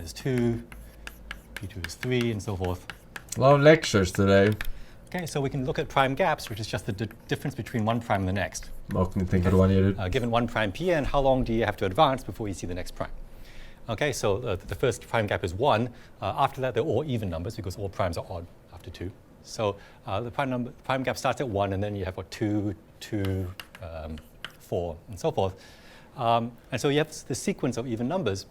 P1 is 2, P2 is 3, and so forth. A lot of lectures today. Okay, so we can look at prime gaps, which is just the difference between one prime and the next. Given one prime Pn, how long do you have to advance before you see the next prime? Okay, so the first prime gap is 1. After that, they're all even numbers because all primes are odd after 2. So the prime gap starts at 1, and then you have 2, 2, 4, and so forth. And so you have this sequence of even numbers.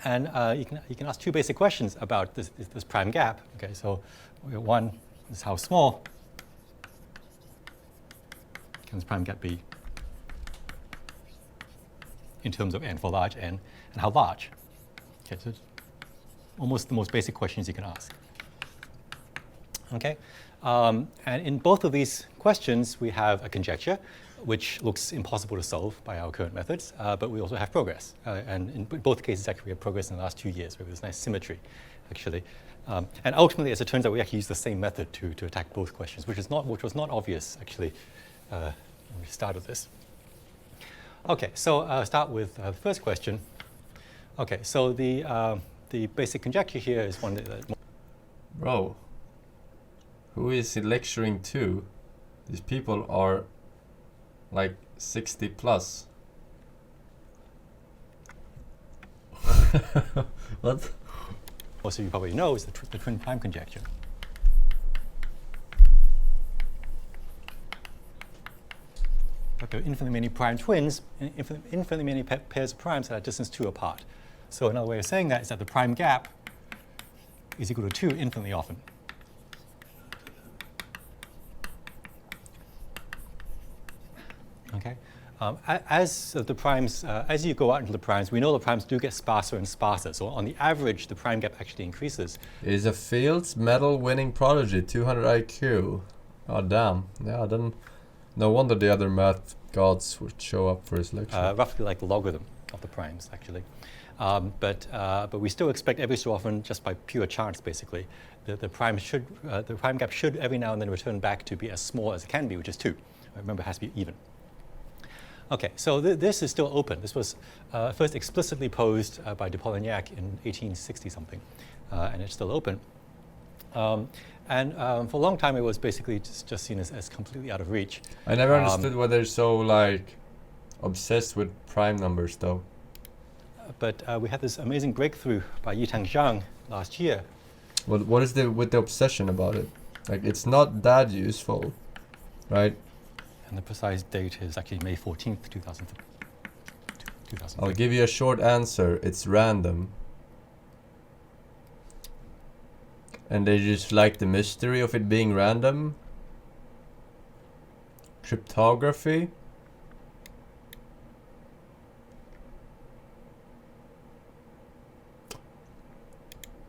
And you can ask two basic questions about this prime gap. Okay, so one is how small can this prime gap be in terms of n for large n, and how large? Okay, so it's almost the most basic questions you can ask. Okay, and in both of these questions, we have a conjecture, which looks impossible to solve by our current methods, but we also have progress. And in both cases, actually, we have progress in the last 2 years, where there's nice symmetry, actually. And ultimately, as it turns out, we actually use the same method to attack both questions, which was not obvious, actually, when we started this. Okay, so I'll start with the first question. Okay, so the basic conjecture here is one that... Bro, who is he lecturing to? These people are like 60 plus. What? Most of you probably know is the twin prime conjecture. But there are infinitely many prime twins, and infinitely many pairs of primes that are distance 2 apart. So another way of saying that is that the prime gap is equal to 2 infinitely often. Okay. As the primes, as you go out into the primes, we know the primes do get sparser and sparser. So on the average, the prime gap actually increases. Is a Fields Medal winning prodigy, 200 IQ. Oh damn! Yeah, then no wonder the other math gods would show up for his lecture. Roughly like the logarithm of the primes, actually. But we still expect every so often, just by pure chance, basically, the prime gap should every now and then return back to be as small as it can be, which is 2. Remember, it has to be even. Okay, so this is still open. This was first explicitly posed by de Polignac in 1860-something, and it's still open. And for a long time, it was basically just seen as completely out of reach. I never understood why they're so like obsessed with prime numbers, though. But we had this amazing breakthrough by Yitang Zhang last year. What is with the obsession about it? Like, it's not that useful, right? And the precise date is actually May 14th, 2000. I'll give you a short answer. It's random. And they just like the mystery of it being random. Cryptography.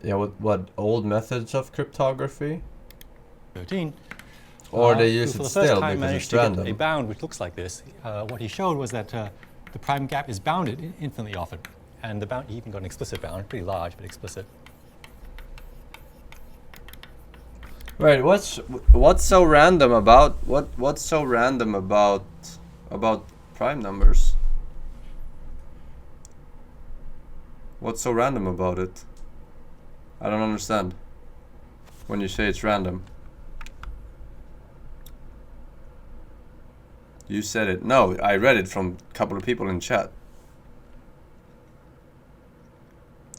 Yeah, what old methods of cryptography? 13. Or they use it still because it's random. A bound which looks like this. What he showed was that the prime gap is bounded infinitely often. And the bound, he even got an explicit bound, pretty large, but explicit. Right, what's so random about what's so random about prime numbers? What's so random about it? I don't understand. When you say it's random. You said it. No, I read it from a couple of people in chat.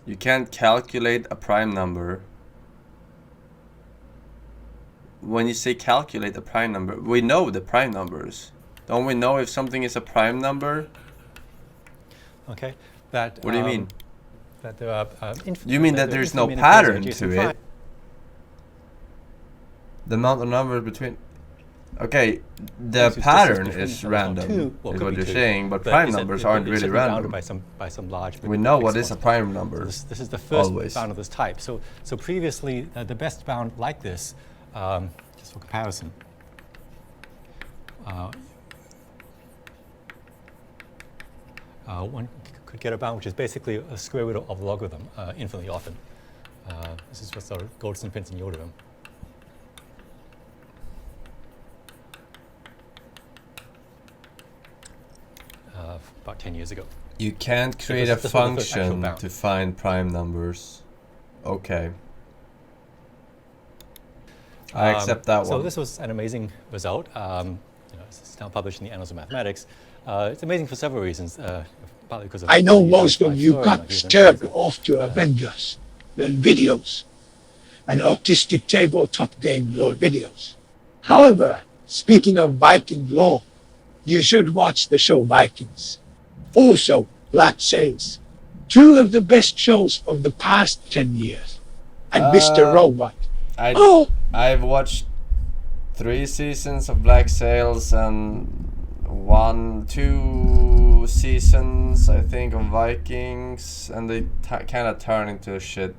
You can't calculate a prime number. When you say calculate a prime number, we know the prime numbers. Don't we know if something is a prime number? Okay. That. What do you mean? That there are you mean that there is no pattern to it? The amount of numbers between... Okay, the pattern is random, is what you're saying, but prime numbers aren't really random. By some large... We know what is a prime number. So this is the first bound of this type. So previously, the best bound like this, just for comparison, one could get a bound which is basically a square root of logarithm infinitely often. This is what's the Goldstone-Princeton logarithm. About 10 years ago. You can't create a This was the first actual function bound. to find prime numbers. Okay. I accept that So one. this was an amazing result. It's now published in the Annals of Mathematics. It's amazing for several reasons. Partly because of I know the most of life you story, got like, even- disturbed off to Avengers, the videos, and artistic tabletop game lore videos. However, speaking of Viking lore, you should watch the show Vikings. Also, Black Sails, two of the best shows of the past 10 years. And Mr. Robot. Oh, I've watched 3 seasons of Black Sails and 2 seasons, I think, of Vikings, and they kind of turn into shit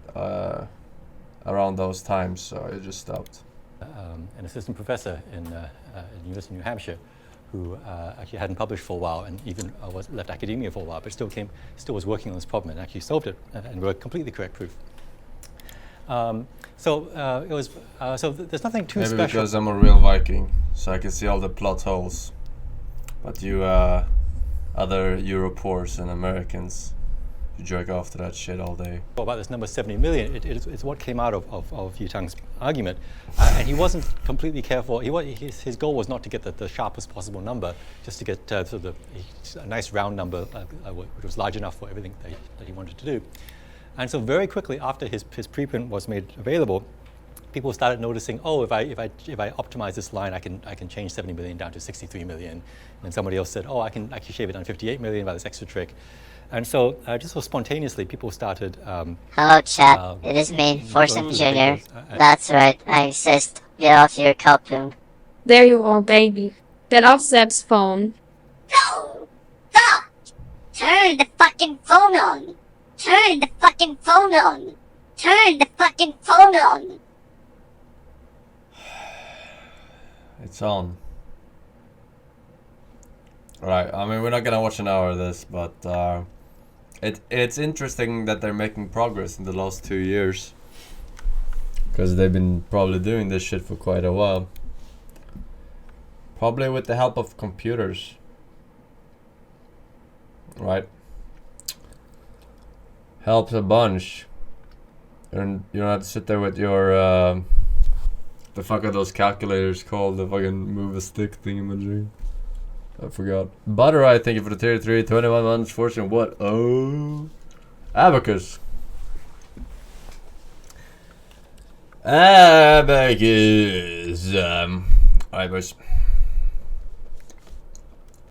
around those times, so I just stopped. An assistant professor in University of New Hampshire, who actually hadn't published for a while and even was left academia for a while, but still was working on this problem and actually solved it and wrote completely correct proof. So there's nothing too Maybe special. because I'm a real Viking, so I can see all the plot holes. But you other Europors and Americans, you jerk off to that shit all day. About this number 70 million, it's what came out of Yutang's argument, and he wasn't completely careful. His goal was not to get the sharpest possible number, just to get a nice round number, which was large enough for everything that he wanted to do. And so very quickly after his preprint was made available, people started noticing, oh, if I optimize this line, I can change 70 million down to 63 million. And somebody else said, oh, I can actually shave it down to 58 million by this extra trick. And so just so spontaneously, people started. Hello, chat. It is me, Forsen Jr. That's right, I exist. Get off your cocoon. There you are, baby. Get off Zeb's phone. No! Stop! Turn the fucking phone on! Turn the fucking phone on! Turn the fucking phone on! It's on. Right, I mean, we're not gonna watch an hour of this, but it's interesting that they're making progress in the last 2 years. Because they've been probably doing this shit for quite a while. Probably with the help of computers. Right? Helps a bunch. And you don't have to sit there with your the fuck are those calculators called? The fucking move a stick thingamajig. I forgot. Butter, I thank you for the tier 3, 21 months, Forsen, what? Oh. Abacus. Abacus. Alright, boys.